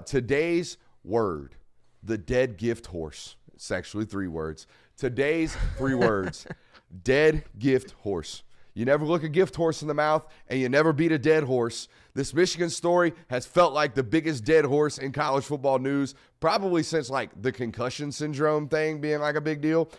Today's word, the dead gift horse. It's actually 3 words. Today's 3 words, dead gift horse. You never look a gift horse in the mouth, and you never beat a dead horse. This Michigan story has felt like the biggest dead horse in college football news, probably since like the concussion syndrome thing being like a big deal.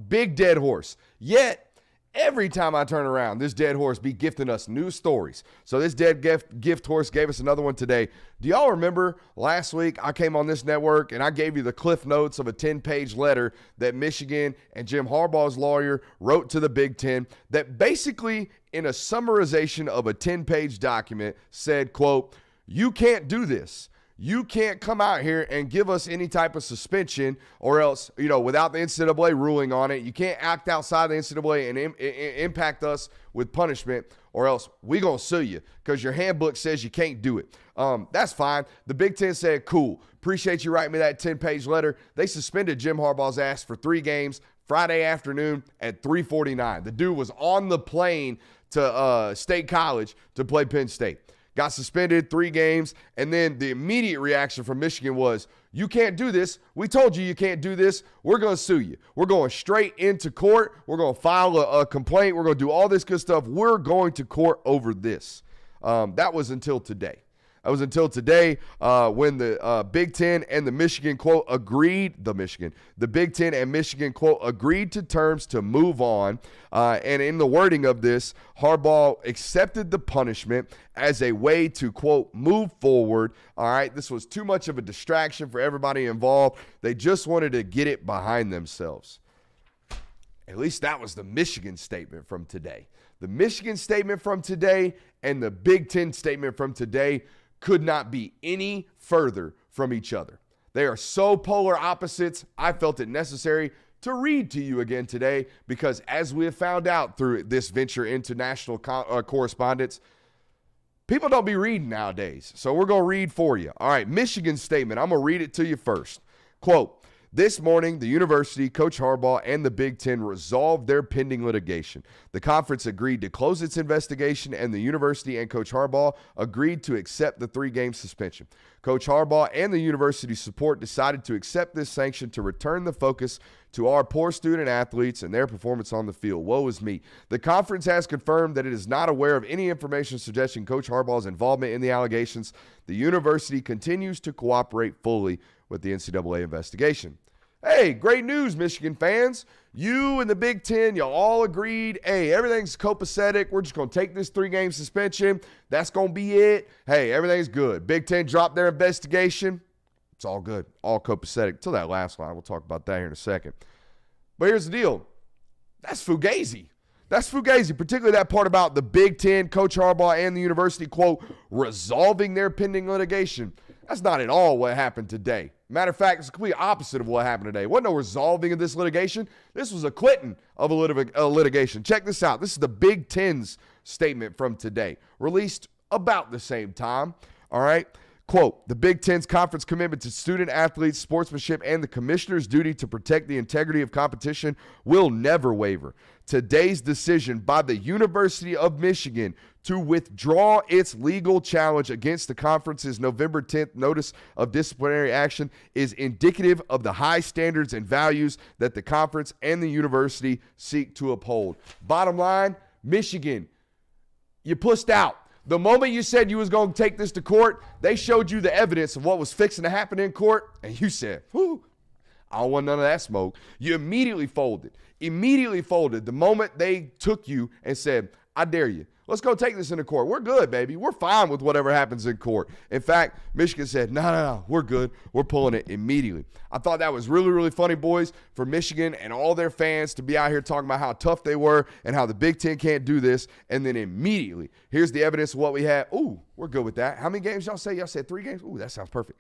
Big dead horse. Yet, every time I turn around, this dead horse be gifting us new stories. So this dead gift horse gave us another one today. Do y'all remember last week I came on this network and I gave you the cliff notes of a 10-page letter that Michigan and Jim Harbaugh's lawyer wrote to the Big Ten that basically in a summarization of a 10-page document said, quote, "You can't do this. You can't come out here and give us any type of suspension or else, without the NCAA ruling on it. You can't act outside the NCAA and impact us with punishment or else we going to sue you because your handbook says you can't do it." That's fine. The Big Ten said, cool, appreciate you writing me that 10-page letter. They suspended Jim Harbaugh's ass for 3 games Friday afternoon at 3:49. The dude was on the plane to State College to play Penn State. Got suspended 3 games, and then the immediate reaction from Michigan was, you can't do this. We told you can't do this. We're going to sue you. We're going straight into court. We're going to file a complaint. We're going to do all this good stuff. We're going to court over this. That was until today. That was until today when the Big Ten and the Michigan, quote, the Big Ten and Michigan, quote, agreed to terms to move on. And in the wording of this, Harbaugh accepted the punishment as a way to, quote, move forward. All right, this was too much of a distraction for everybody involved. They just wanted to get it behind themselves. At least that was the Michigan statement from today. The Michigan statement from today and the Big Ten statement from today could not be any further from each other. They are so polar opposites, I felt it necessary to read to you again today because as we have found out through this venture into national correspondence, people don't be reading nowadays. So we're going to read for you. All right, Michigan statement. I'm going to read it to you first. Quote, "This morning, the university, Coach Harbaugh, and the Big Ten resolved their pending litigation. The conference agreed to close its investigation, and the university and Coach Harbaugh agreed to accept the 3-game suspension. Coach Harbaugh and the university support decided to accept this sanction to return the focus to our poor student athletes and their performance on the field. Woe is me. The conference has confirmed that it is not aware of any information suggesting Coach Harbaugh's involvement in the allegations. The university continues to cooperate fully with the NCAA investigation." Hey, great news, Michigan fans. You and the Big Ten, y'all all agreed, hey, everything's copacetic. We're just going to take this 3-game suspension. That's going to be it. Hey, everything's good. Big Ten dropped their investigation. It's all good. All copacetic. Till that last line. We'll talk about that here in a second. But here's the deal. That's fugazi. That's fugazi, particularly that part about the Big Ten, Coach Harbaugh, and the university, quote, resolving their pending litigation. That's not at all what happened today. Matter of fact, it's the complete opposite of what happened today. It wasn't no resolving of this litigation. This was a quitting of a litigation. Check this out. This is the Big Ten's statement from today, released about the same time. All right. Quote, "The Big Ten's conference commitment to student athletes, sportsmanship, and the commissioner's duty to protect the integrity of competition will never waver. Today's decision by the University of Michigan to withdraw its legal challenge against the conference's November 10th notice of disciplinary action is indicative of the high standards and values that the conference and the university seek to uphold." Bottom line, Michigan, you pussed out. The moment you said you was going to take this to court, they showed you the evidence of what was fixing to happen in court, and you said, whoo, I don't want none of that smoke. You immediately folded. The moment they took you and said, I dare you. Let's go take this into court. We're good, baby. We're fine with whatever happens in court. In fact, Michigan said, no, we're good. We're pulling it immediately. I thought that was really, really funny, boys, for Michigan and all their fans to be out here talking about how tough they were and how the Big Ten can't do this. And then immediately, here's the evidence of what we had. Ooh, we're good with that. How many games y'all say? Y'all said 3 games? Ooh, that sounds perfect.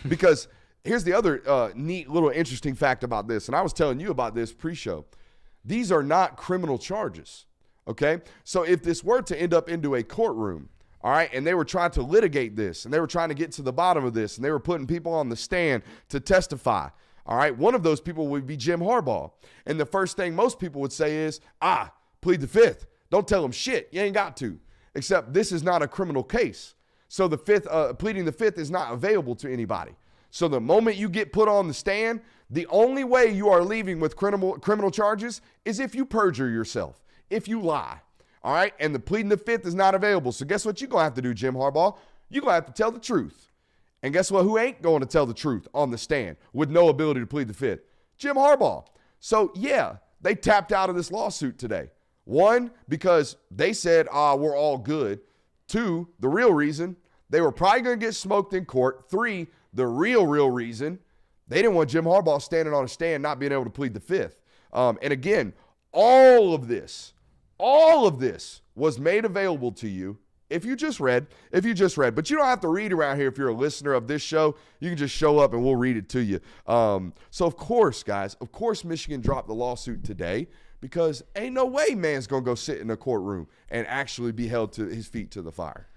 Because here's the other neat little interesting fact about this. And I was telling you about this pre-show. These are not criminal charges. Okay, so if this were to end up into a courtroom, all right, and they were trying to litigate this, and they were trying to get to the bottom of this, and they were putting people on the stand to testify, all right, one of those people would be Jim Harbaugh. And the first thing most people would say is, plead the fifth. Don't tell them shit. You ain't got to. Except this is not a criminal case. So the fifth, pleading the fifth is not available to anybody. So the moment you get put on the stand, the only way you are leaving with criminal charges is if you perjure yourself, if you lie. All right? And the pleading the fifth is not available. So guess what you're going to have to do, Jim Harbaugh? You're going to have to tell the truth. And guess what? Who ain't going to tell the truth on the stand with no ability to plead the fifth? Jim Harbaugh. So, yeah, they tapped out of this lawsuit today. One, because they said, we're all good. Two, the real reason, they were probably going to get smoked in court. Three, the real reason, they didn't want Jim Harbaugh standing on a stand not being able to plead the fifth. And again, all of this was made available to you if you just read. But you don't have to read around here if you're a listener of this show. You can just show up and we'll read it to you. So, of course, guys, Michigan dropped the lawsuit today because ain't no way man's going to go sit in a courtroom and actually be held to his feet to the fire.